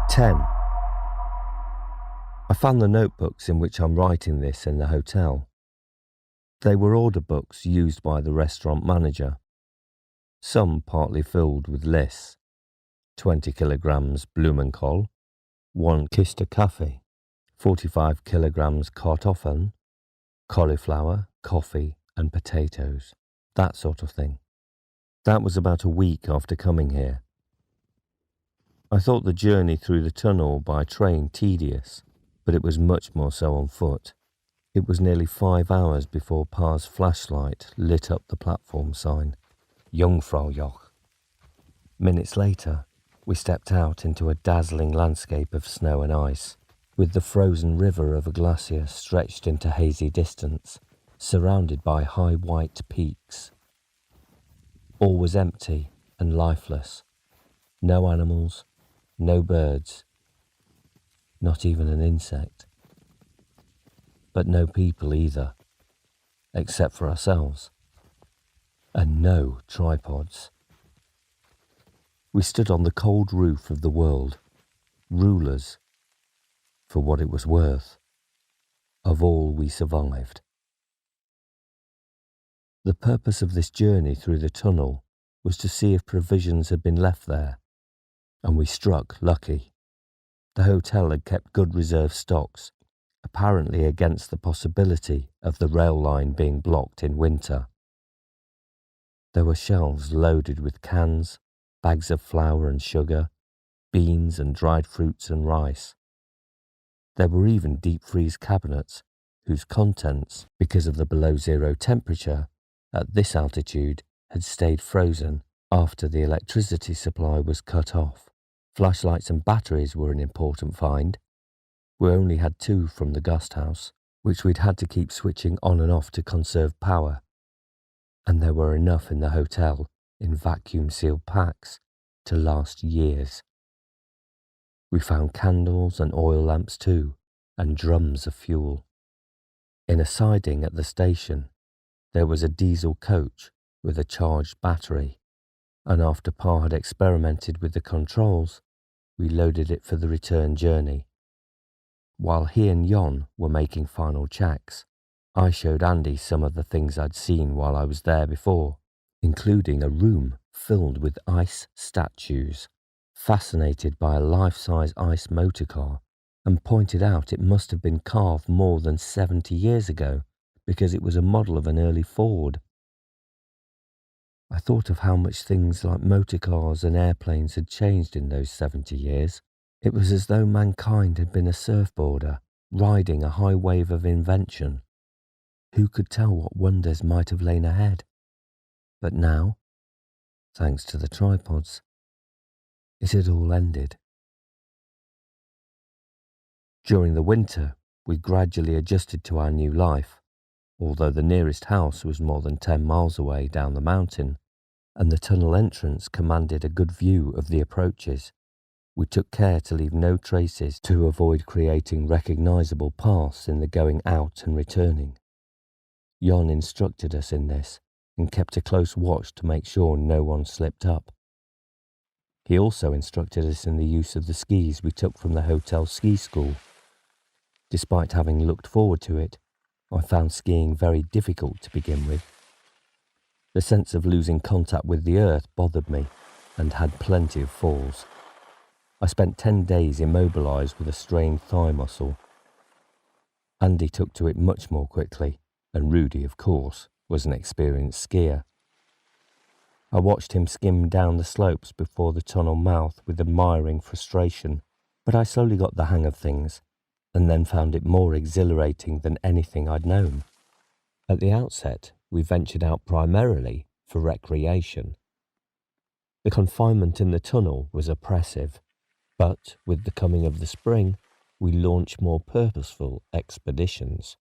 10. I found the notebooks in which I'm writing this in the hotel. They were order books used by the restaurant manager, some partly filled with lists: 20 kilograms Blumenkohl, 1 Kiste Kaffee, 45 kilograms Kartoffeln, cauliflower, coffee and potatoes, that sort of thing. That was about a week after coming here. I thought the journey through the tunnel by train tedious, but it was much more so on foot. It was nearly 5 hours before Pa's flashlight lit up the platform sign, Jungfraujoch. Minutes later, we stepped out into a dazzling landscape of snow and ice, with the frozen river of a glacier stretched into hazy distance, surrounded by high white peaks. All was empty and lifeless. No animals, no birds, not even an insect. But no people either, except for ourselves. And no tripods. We stood on the cold roof of the world, rulers, for what it was worth, of all we survived. The purpose of this journey through the tunnel was to see if provisions had been left there, and we struck lucky. The hotel had kept good reserve stocks, apparently against the possibility of the rail line being blocked in winter. There were shelves loaded with cans, bags of flour and sugar, beans and dried fruits and rice. There were even deep-freeze cabinets, whose contents, because of the below-zero temperature, at this altitude, had stayed frozen after the electricity supply was cut off. Flashlights and batteries were an important find. We only had 2 from the guest house, which we'd had to keep switching on and off to conserve power. And there were enough in the hotel, in vacuum-sealed packs, to last years. We found candles and oil lamps too, and drums of fuel. In a siding at the station, there was a diesel coach with a charged battery, and after Pa had experimented with the controls, we loaded it for the return journey. While he and Jon were making final checks, I showed Andy some of the things I'd seen while I was there before, including a room filled with ice statues, fascinated by a life-size ice motorcar, and pointed out it must have been carved more than 70 years ago because it was a model of an early Ford. I thought of how much things like motorcars and airplanes had changed in those 70 years. It was as though mankind had been a surfboarder, riding a high wave of invention. Who could tell what wonders might have lain ahead? But now, thanks to the tripods, it had all ended. During the winter, we gradually adjusted to our new life, although the nearest house was more than 10 miles away down the mountain, and the tunnel entrance commanded a good view of the approaches. We took care to leave no traces to avoid creating recognizable paths in the going out and returning. Jon instructed us in this and kept a close watch to make sure no one slipped up. He also instructed us in the use of the skis we took from the hotel ski school. Despite having looked forward to it, I found skiing very difficult to begin with. The sense of losing contact with the earth bothered me and had plenty of falls. I spent 10 days immobilized with a strained thigh muscle. Andy took to it much more quickly, and Rudy, of course, was an experienced skier. I watched him skim down the slopes before the tunnel mouth with admiring frustration, but I slowly got the hang of things, and then found it more exhilarating than anything I'd known. At the outset, we ventured out primarily for recreation. The confinement in the tunnel was oppressive, but with the coming of the spring, we launched more purposeful expeditions.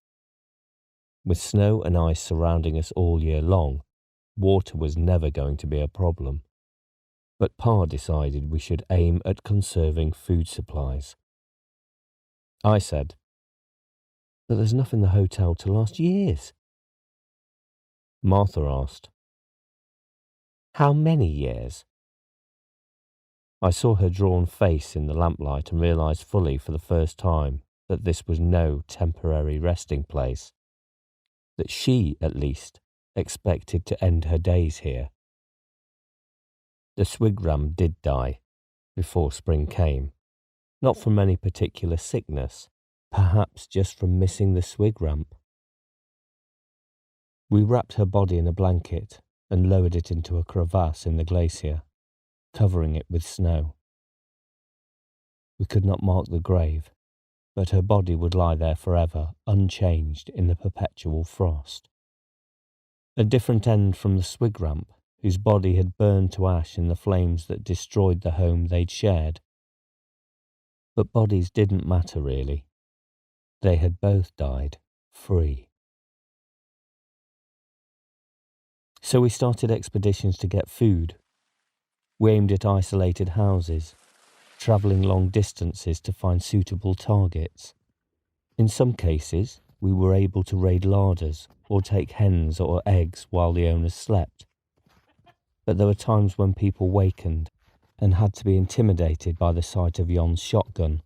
With snow and ice surrounding us all year long, water was never going to be a problem. But Pa decided we should aim at conserving food supplies. I said, "But there's enough in the hotel to last years." Martha asked, "How many years?" I saw her drawn face in the lamplight and realised fully for the first time that this was no temporary resting place, that she, at least, expected to end her days here. The swigram did die before spring came, not from any particular sickness, perhaps just from missing the swig ramp. We wrapped her body in a blanket and lowered it into a crevasse in the glacier, covering it with snow. We could not mark the grave, but her body would lie there forever, unchanged in the perpetual frost. A different end from the swig ramp, whose body had burned to ash in the flames that destroyed the home they'd shared. But bodies didn't matter really. They had both died free. So we started expeditions to get food. We aimed at isolated houses, travelling long distances to find suitable targets. In some cases, we were able to raid larders or take hens or eggs while the owners slept. But there were times when people wakened and had to be intimidated by the sight of Jon's shotgun.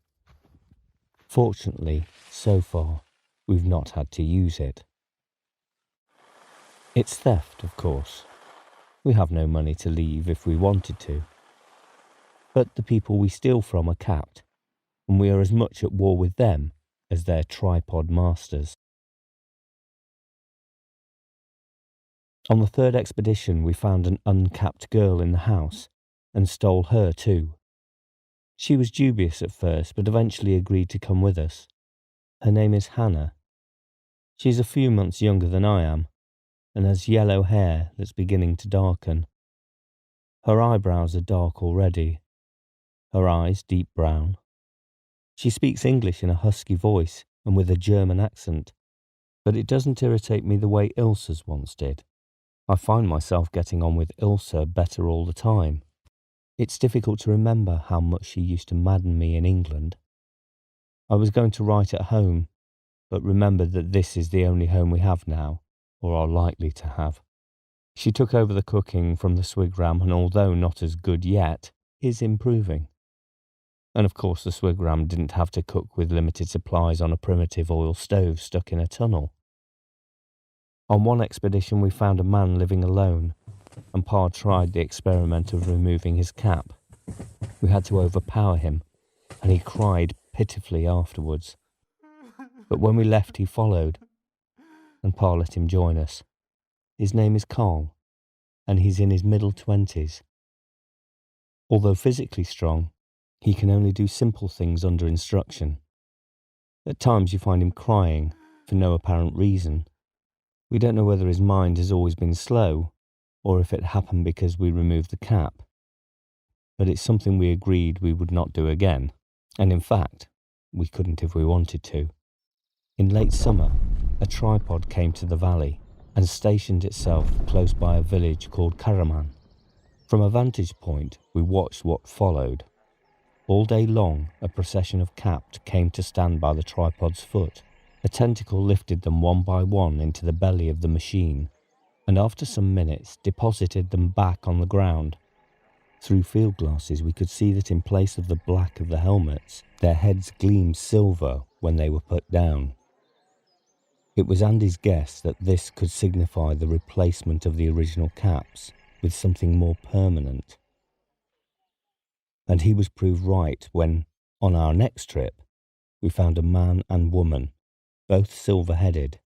Fortunately, so far, we've not had to use it. It's theft, of course. We have no money to leave if we wanted to. But the people we steal from are capped, and we are as much at war with them as their tripod masters. On the third expedition, we found an uncapped girl in the house, and stole her too. She was dubious at first, but eventually agreed to come with us. Her name is Hannah. She's a few months younger than I am, and has yellow hair that's beginning to darken. Her eyebrows are dark already, her eyes deep brown. She speaks English in a husky voice and with a German accent, but it doesn't irritate me the way Ilsa's once did. I find myself getting on with Ilsa better all the time. It's difficult to remember how much she used to madden me in England. I was going to write at home, but remembered that this is the only home we have now, or are likely to have. She took over the cooking from the swigram, and although not as good yet, is improving. And of course the swigram didn't have to cook with limited supplies on a primitive oil stove stuck in a tunnel. On one expedition we found a man living alone, and Pa tried the experiment of removing his cap. We had to overpower him, and he cried pitifully afterwards. But when we left he followed, and Pa let him join us. His name is Carl, and he's in his middle 20s. Although physically strong, he can only do simple things under instruction. At times you find him crying, for no apparent reason. We don't know whether his mind has always been slow, or if it happened because we removed the cap. But it's something we agreed we would not do again, and in fact, we couldn't if we wanted to. In late summer, a tripod came to the valley and stationed itself close by a village called Karaman. From a vantage point, we watched what followed. All day long, a procession of capped came to stand by the tripod's foot. A tentacle lifted them one by one into the belly of the machine, and after some minutes deposited them back on the ground. Through field glasses we could see that in place of the black of the helmets, their heads gleamed silver when they were put down. It was Andy's guess that this could signify the replacement of the original caps with something more permanent. And he was proved right when, on our next trip, we found a man and woman, both silver-headed.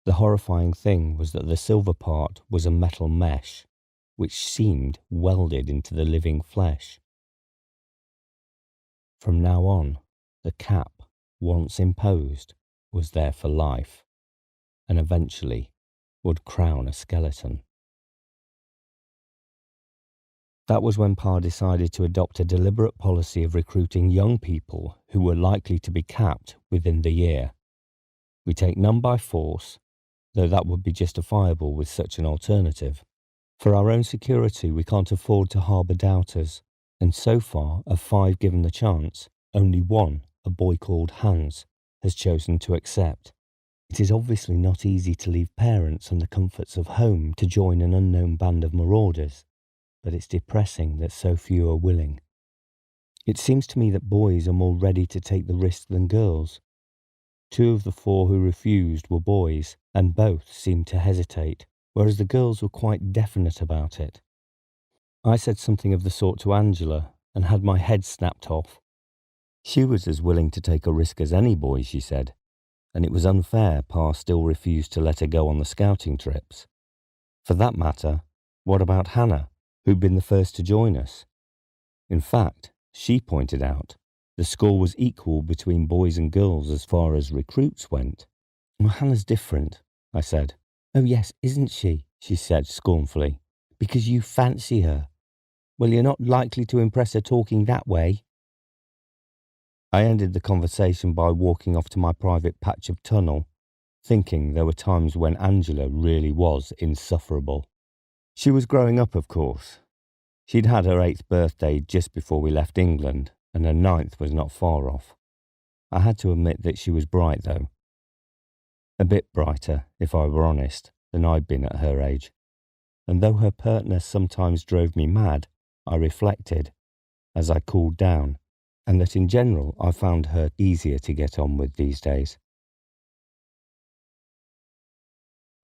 The horrifying thing was that the silver part was a metal mesh, which seemed welded into the living flesh. From now on, the cap, once imposed, was there for life, and eventually would crown a skeleton. That was when Pa decided to adopt a deliberate policy of recruiting young people who were likely to be capped within the year. We take none by force, though that would be justifiable with such an alternative. For our own security, we can't afford to harbour doubters, and so far, of 5 given the chance, only one, a boy called Hans, has chosen to accept. It is obviously not easy to leave parents and the comforts of home to join an unknown band of marauders, but it's depressing that so few are willing. It seems to me that boys are more ready to take the risk than girls. 2 of the 4 who refused were boys, and both seemed to hesitate, whereas the girls were quite definite about it. I said something of the sort to Angela, and had my head snapped off. She was as willing to take a risk as any boy, she said, and it was unfair Pa still refused to let her go on the scouting trips. For that matter, what about Hannah, who'd been the first to join us? In fact, she pointed out, the score was equal between boys and girls as far as recruits went. Well, Hannah's different, I said. Oh yes, isn't she? She said scornfully. Because you fancy her. Well, you're not likely to impress her talking that way. I ended the conversation by walking off to my private patch of tunnel, thinking there were times when Angela really was insufferable. She was growing up, of course. She'd had her 8th birthday just before we left England, and her 9th was not far off. I had to admit that she was bright, though. A bit brighter, if I were honest, than I'd been at her age. And though her pertness sometimes drove me mad, I reflected, as I cooled down, and that in general I found her easier to get on with these days.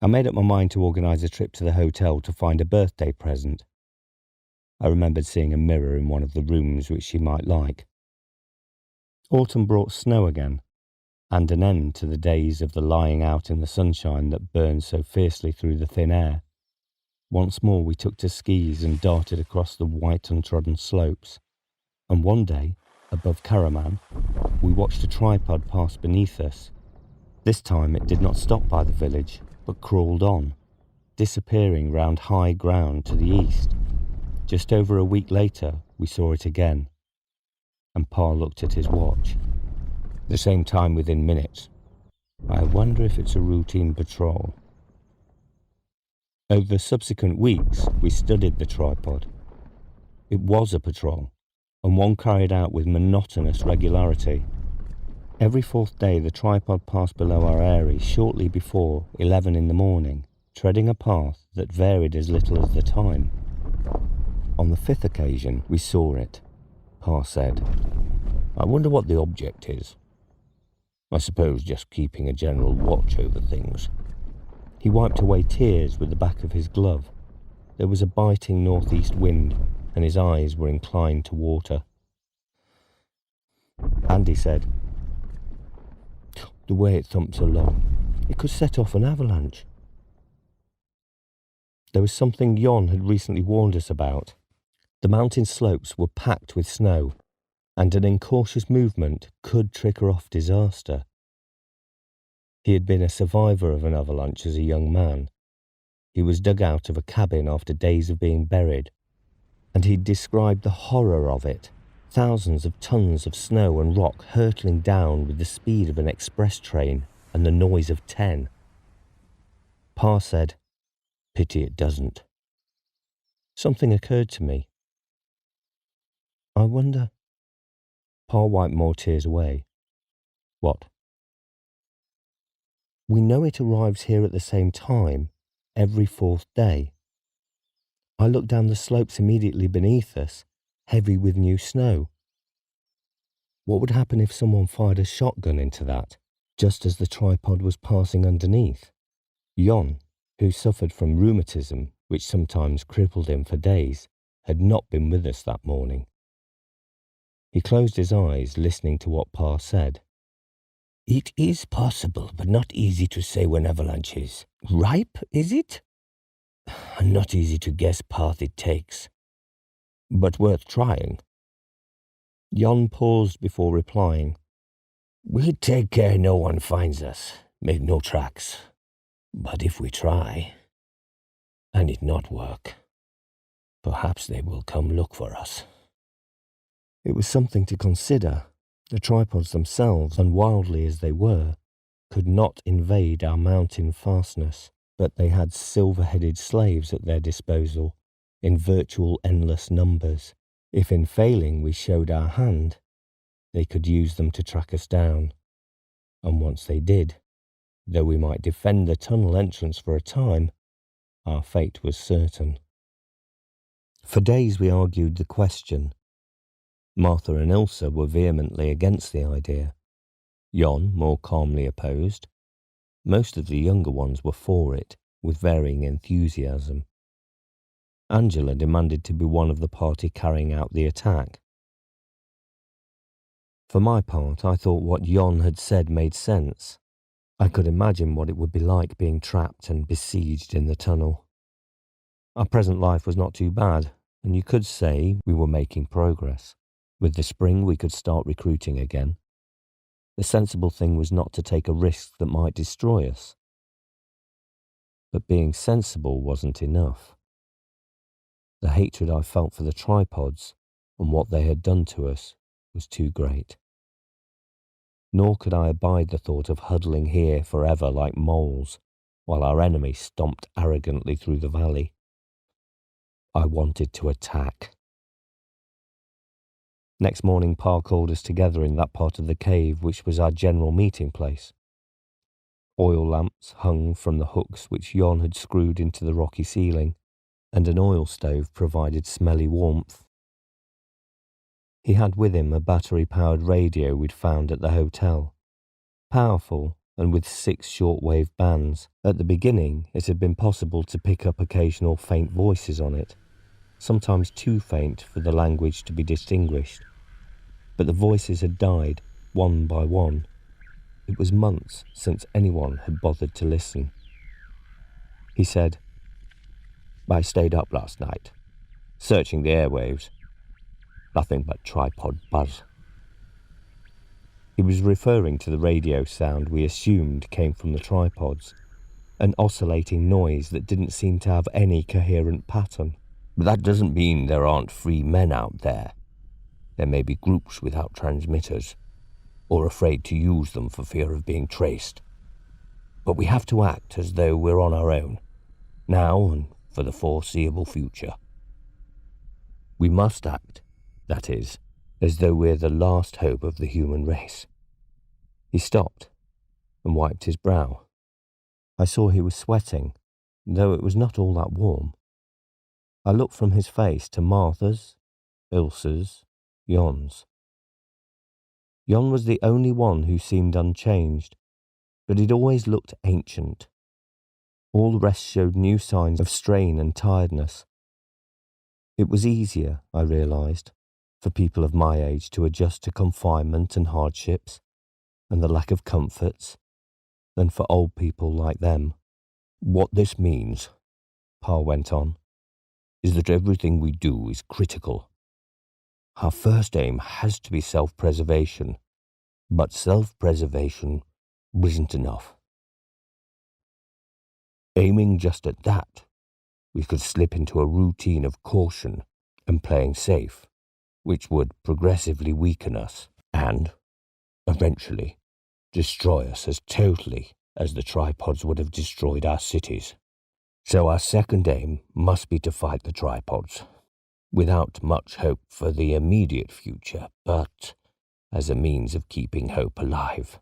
I made up my mind to organise a trip to the hotel to find a birthday present. I remembered seeing a mirror in one of the rooms which she might like. Autumn brought snow again, and an end to the days of the lying out in the sunshine that burned so fiercely through the thin air. Once more we took to skis and darted across the white untrodden slopes, and one day, above Karaman, we watched a tripod pass beneath us. This time it did not stop by the village, but crawled on, disappearing round high ground to the east. Just over a week later, we saw it again, and Pa looked at his watch. The same time within minutes. I wonder if it's a routine patrol. Over the subsequent weeks, we studied the tripod. It was a patrol, and one carried out with monotonous regularity. Every 4th day the tripod passed below our eyrie shortly before 11 in the morning, treading a path that varied as little as the time. On the 5th occasion we saw it. Pa said, "I wonder what the object is. I suppose just keeping a general watch over things." He wiped away tears with the back of his glove. There was a biting northeast wind, and his eyes were inclined to water. Andy said, "The way it thumps along, it could set off an avalanche." There was something Jon had recently warned us about. The mountain slopes were packed with snow, and an incautious movement could trigger off disaster. He had been a survivor of an avalanche as a young man. He was dug out of a cabin after days of being buried, and he'd described the horror of it. Thousands of tons of snow and rock hurtling down with the speed of an express train and the noise of 10. Pa said, "Pity it doesn't." Something occurred to me. I wonder... Pa wiped more tears away. What? We know it arrives here at the same time, every 4th day. I looked down the slopes immediately beneath us, heavy with new snow. What would happen if someone fired a shotgun into that, just as the tripod was passing underneath? Jon, who suffered from rheumatism, which sometimes crippled him for days, had not been with us that morning. He closed his eyes, listening to what Pa said. "It is possible, but not easy to say when avalanche is. Ripe, is it? Not easy to guess path it takes, but worth trying." Jon paused before replying. "We'll take care no one finds us, make no tracks. But if we try, and it not work, perhaps they will come look for us." It was something to consider. The tripods themselves, unwildly as they were, could not invade our mountain fastness, but they had silver-headed slaves at their disposal, in virtual endless numbers. If in failing we showed our hand, they could use them to track us down. And once they did, though we might defend the tunnel entrance for a time, our fate was certain. For days we argued the question, Martha and Ilsa were vehemently against the idea. Jon more calmly opposed. Most of the younger ones were for it, with varying enthusiasm. Angela demanded to be one of the party carrying out the attack. For my part, I thought what Jon had said made sense. I could imagine what it would be like being trapped and besieged in the tunnel. Our present life was not too bad, and you could say we were making progress. With the spring, we could start recruiting again. The sensible thing was not to take a risk that might destroy us. But being sensible wasn't enough. The hatred I felt for the tripods and what they had done to us was too great. Nor could I abide the thought of huddling here forever like moles, while our enemy stomped arrogantly through the valley. I wanted to attack. Next morning, Pa called us together in that part of the cave which was our general meeting place. Oil lamps hung from the hooks which Jon had screwed into the rocky ceiling, and an oil stove provided smelly warmth. He had with him a battery-powered radio we'd found at the hotel. Powerful, and with 6 shortwave bands. At the beginning, it had been possible to pick up occasional faint voices on it, sometimes too faint for the language to be distinguished. But the voices had died, one by one. It was months since anyone had bothered to listen. He said, "I stayed up last night, searching the airwaves. Nothing but tripod buzz." He was referring to the radio sound we assumed came from the tripods, an oscillating noise that didn't seem to have any coherent pattern. "But that doesn't mean there aren't free men out there. There may be groups without transmitters, or afraid to use them for fear of being traced. But we have to act as though we're on our own, now and for the foreseeable future. We must act, that is, as though we're the last hope of the human race." He stopped and wiped his brow. I saw he was sweating, though it was not all that warm. I looked from his face to Martha's, Ilsa's, Jon's. Jon was the only one who seemed unchanged, but he'd always looked ancient. All the rest showed new signs of strain and tiredness. It was easier, I realised, for people of my age to adjust to confinement and hardships, and the lack of comforts, than for old people like them. "What this means," Pa went on, "is that everything we do is critical. Our first aim has to be self-preservation, but self-preservation isn't enough. Aiming just at that, we could slip into a routine of caution and playing safe, which would progressively weaken us and, eventually, destroy us as totally as the tripods would have destroyed our cities. So our second aim must be to fight the tripods, without much hope for the immediate future, but as a means of keeping hope alive.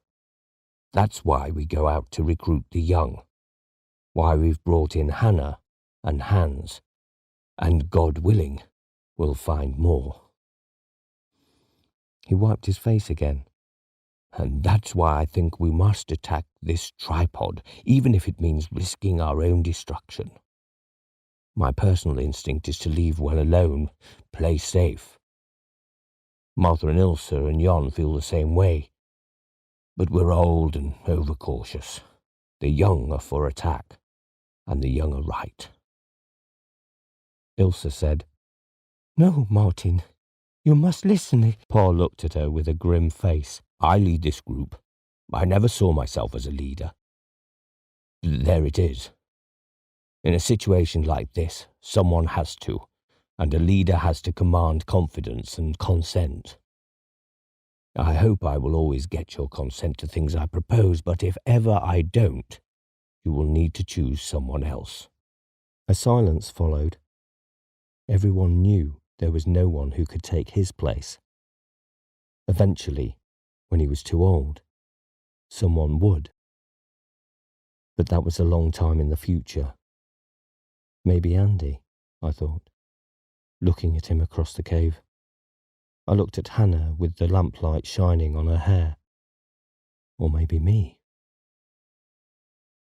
That's why we go out to recruit the young, why we've brought in Hannah and Hans, and God willing, we'll find more." He wiped his face again. "And that's why I think we must attack this tripod, even if it means risking our own destruction. My personal instinct is to leave well alone, play safe. Martha and Ilsa and Jon feel the same way. But we're old and overcautious. The young are for attack, and the young are right." Ilsa said, "No, Martin, you must listen." Pa looked at her with a grim face. "I lead this group. I never saw myself as a leader. There it is. In a situation like this, someone has to, and a leader has to command confidence and consent. I hope I will always get your consent to things I propose, but if ever I don't, you will need to choose someone else." A silence followed. Everyone knew there was no one who could take his place. Eventually, when he was too old, someone would. But that was a long time in the future. Maybe Andy, I thought, looking at him across the cave. I looked at Hannah with the lamplight shining on her hair. Or maybe me.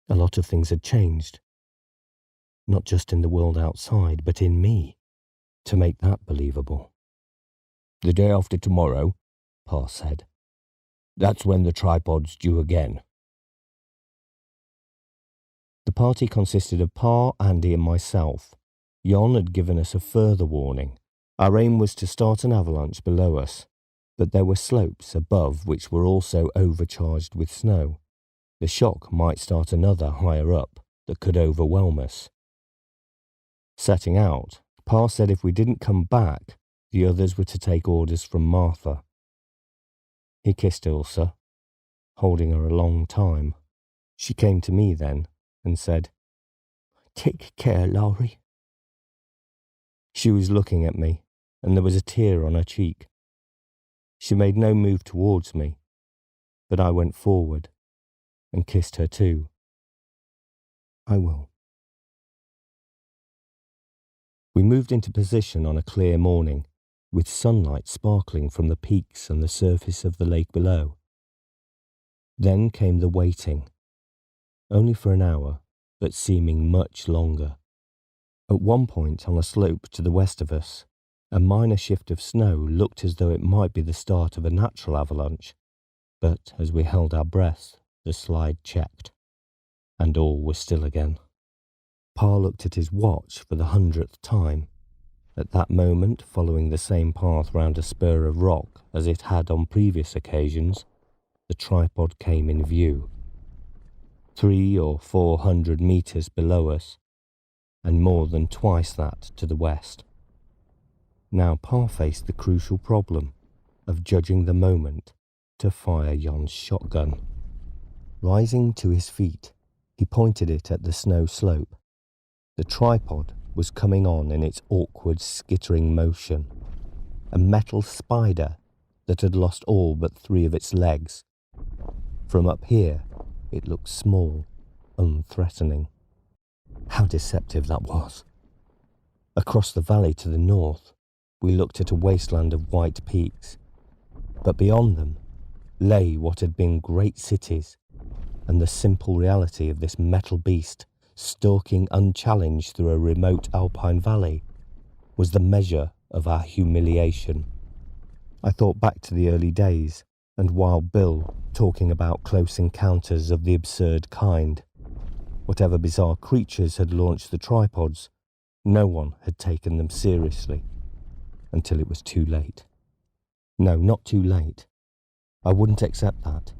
A lot of things had changed. Not just in the world outside, but in me, to make that believable. "The day after tomorrow," Pa said. "That's when the tripod's due again." The party consisted of Pa, Andy and myself. Jon had given us a further warning. Our aim was to start an avalanche below us, but there were slopes above which were also overcharged with snow. The shock might start another higher up that could overwhelm us. Setting out, Pa said if we didn't come back, the others were to take orders from Martha. He kissed Ilsa, holding her a long time. She came to me then and said, "Take care, Laurie." She was looking at me, and there was a tear on her cheek. She made no move towards me, but I went forward and kissed her too. "I will." We moved into position on a clear morning, with sunlight sparkling from the peaks and the surface of the lake below. Then came the waiting, only for an hour, but seeming much longer. At one point on a slope to the west of us, a minor shift of snow looked as though it might be the start of a natural avalanche, but as we held our breath, the slide checked, and all was still again. Pa looked at his watch for the 100th time. At that moment, following the same path round a spur of rock as it had on previous occasions, the tripod came in view. 300 or 400 metres below us, and more than twice that to the west. Now Pa faced the crucial problem of judging the moment to fire Jon's shotgun. Rising to his feet, he pointed it at the snow slope. The tripod was coming on in its awkward, skittering motion, a metal spider that had lost all but 3 of its legs. From up here, it looked small, unthreatening. How deceptive that was. Across the valley to the north, we looked at a wasteland of white peaks, but beyond them lay what had been great cities, and the simple reality of this metal beast stalking unchallenged through a remote alpine valley was the measure of our humiliation. I thought back to the early days, and Wild Bill talking about close encounters of the absurd kind. Whatever bizarre creatures had launched the tripods, no one had taken them seriously, until it was too late. No, not too late. I wouldn't accept that.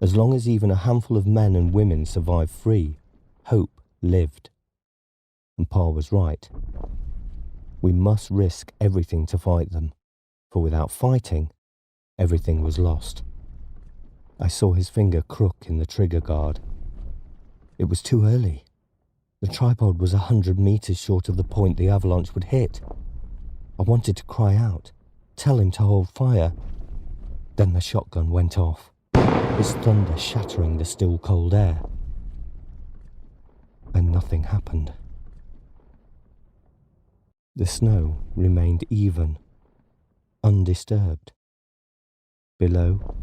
As long as even a handful of men and women survived free, hope lived. And Pa was right. We must risk everything to fight them, for without fighting, everything was lost. I saw his finger crook in the trigger guard. It was too early. The tripod was 100 metres short of the point the avalanche would hit. I wanted to cry out, tell him to hold fire. Then the shotgun went off, its thunder shattering the still cold air. And nothing happened. The snow remained even, undisturbed. Below,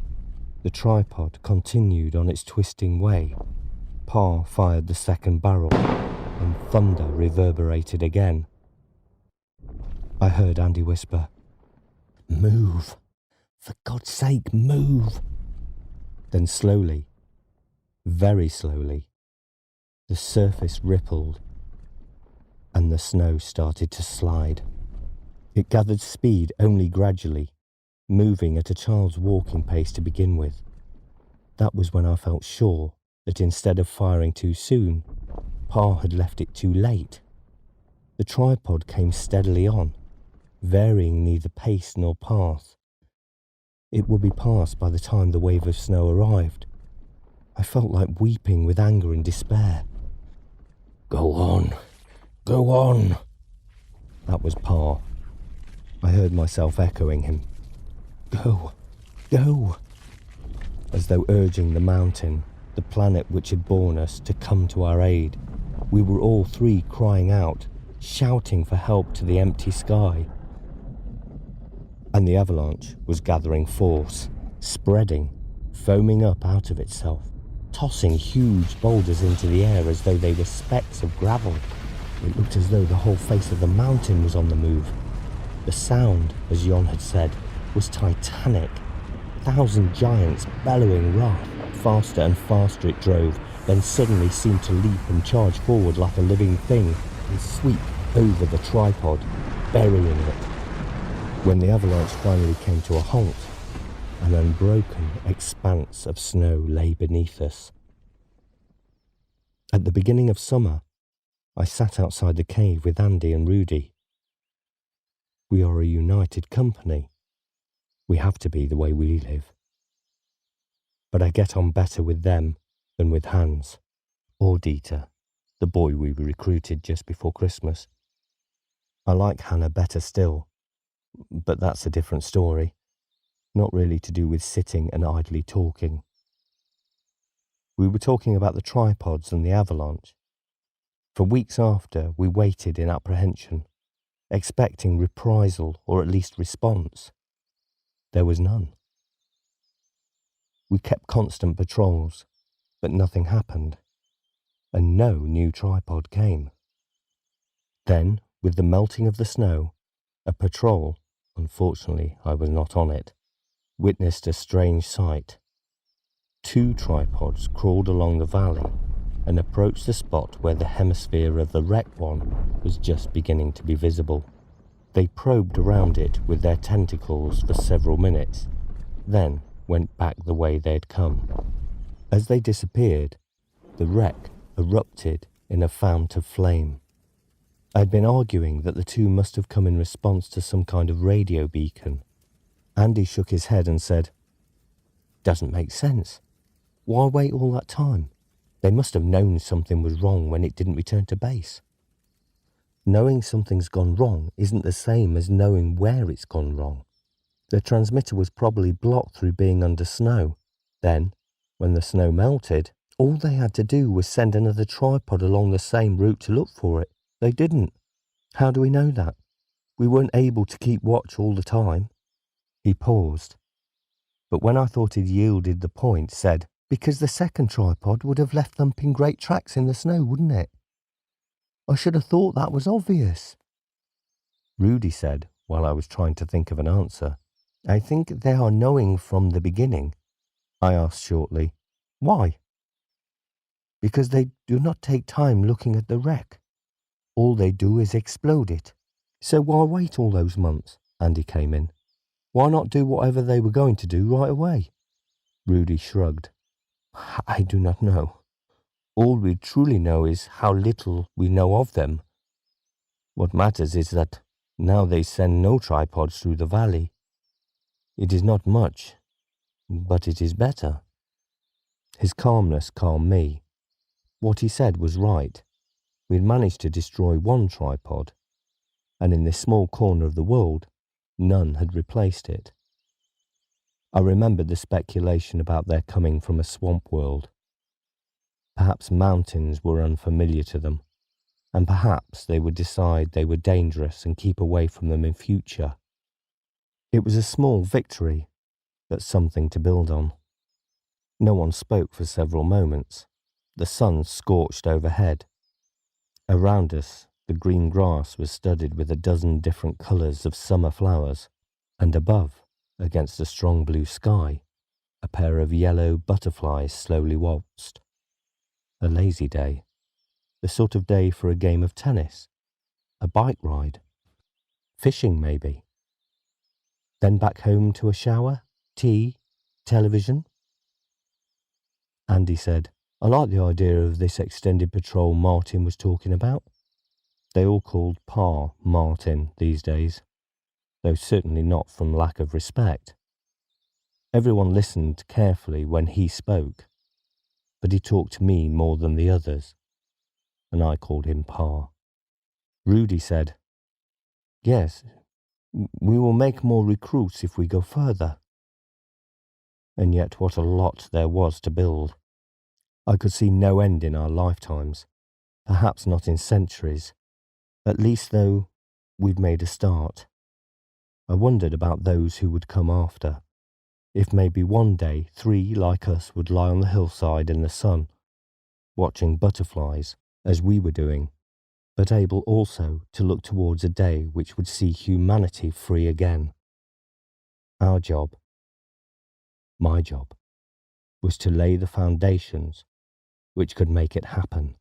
the tripod continued on its twisting way. Pa fired the second barrel, and thunder reverberated again. I heard Andy whisper, "Move! For God's sake, move!" Then slowly, very slowly, the surface rippled, and the snow started to slide. It gathered speed only gradually, moving at a child's walking pace to begin with. That was when I felt sure that instead of firing too soon, Pa had left it too late. The tripod came steadily on, varying neither pace nor path. It would be past by the time the wave of snow arrived. I felt like weeping with anger and despair. "Go on, go on." That was Pa. I heard myself echoing him. "Go, go," as though urging the mountain, the planet which had borne us, to come to our aid. We were all 3 crying out, shouting for help to the empty sky. and the avalanche was gathering force, spreading, foaming up out of itself, tossing huge boulders into the air as though they were specks of gravel. It looked as though the whole face of the mountain was on the move. The sound, as Jon had said, was titanic. 1,000 giants bellowing wrath. Faster and faster it drove, then suddenly seemed to leap and charge forward like a living thing and sweep over the tripod, burying it. When the avalanche finally came to a halt, an unbroken expanse of snow lay beneath us. At the beginning of summer, I sat outside the cave with Andy and Rudy. We are a united company. We have to be the way we live. But I get on better with them than with Hans, or Dieter, the boy we recruited just before Christmas. I like Hannah better still, but that's a different story, not really to do with sitting and idly talking. We were talking about the tripods and the avalanche. For weeks after, we waited in apprehension, expecting reprisal or at least response. There was none. We kept constant patrols, but nothing happened, and no new tripod came. Then, with the melting of the snow, a patrol, unfortunately I was not on it, witnessed a strange sight. 2 tripods crawled along the valley and approached the spot where the hemisphere of the wrecked one was just beginning to be visible. They probed around it with their tentacles for several minutes, then went back the way they had come. As they disappeared, the wreck erupted in a fount of flame. I had been arguing that the 2 must have come in response to some kind of radio beacon. Andy shook his head and said, "Doesn't make sense. Why wait all that time? They must have known something was wrong when it didn't return to base." Knowing something's gone wrong isn't the same as knowing where it's gone wrong. The transmitter was probably blocked through being under snow. Then, when the snow melted, all they had to do was send another tripod along the same route to look for it. They didn't. How do we know that? We weren't able to keep watch all the time. He paused, but when I thought he'd yielded the point, said, "Because the second tripod would have left thumping great tracks in the snow, wouldn't it? I should have thought that was obvious." Rudy said, while I was trying to think of an answer, "I think they are knowing from the beginning." I asked shortly, "Why?" "Because they do not take time looking at the wreck. All they do is explode it. So why wait all those months?" Andy came in. "Why not do whatever they were going to do right away?" Rudy shrugged. "I do not know. All we truly know is how little we know of them. What matters is that now they send no tripods through the valley. It is not much, but it is better." His calmness calmed me. What he said was right. We had managed to destroy 1 tripod, and in this small corner of the world, none had replaced it. I remembered the speculation about their coming from a swamp world. Perhaps mountains were unfamiliar to them, and perhaps they would decide they were dangerous and keep away from them in future. It was a small victory, but something to build on. No one spoke for several moments. The sun scorched overhead. Around us, the green grass was studded with a dozen different colours of summer flowers, and above, against a strong blue sky, a pair of yellow butterflies slowly waltzed. A lazy day, the sort of day for a game of tennis, a bike ride, fishing maybe. Then back home to a shower, tea, television. Andy said, "I like the idea of this extended patrol Martin was talking about." They all called Pa Martin these days, though certainly not from lack of respect. Everyone listened carefully when he spoke, but he talked to me more than the others, and I called him Pa. Rudy said, "Yes, we will make more recruits if we go further." And yet what a lot there was to build. I could see no end in our lifetimes, perhaps not in centuries. At least, though, we'd made a start. I wondered about those who would come after. If maybe one day 3 like us would lie on the hillside in the sun, watching butterflies, as we were doing, but able also to look towards a day which would see humanity free again. Our job, my job, was to lay the foundations which could make it happen.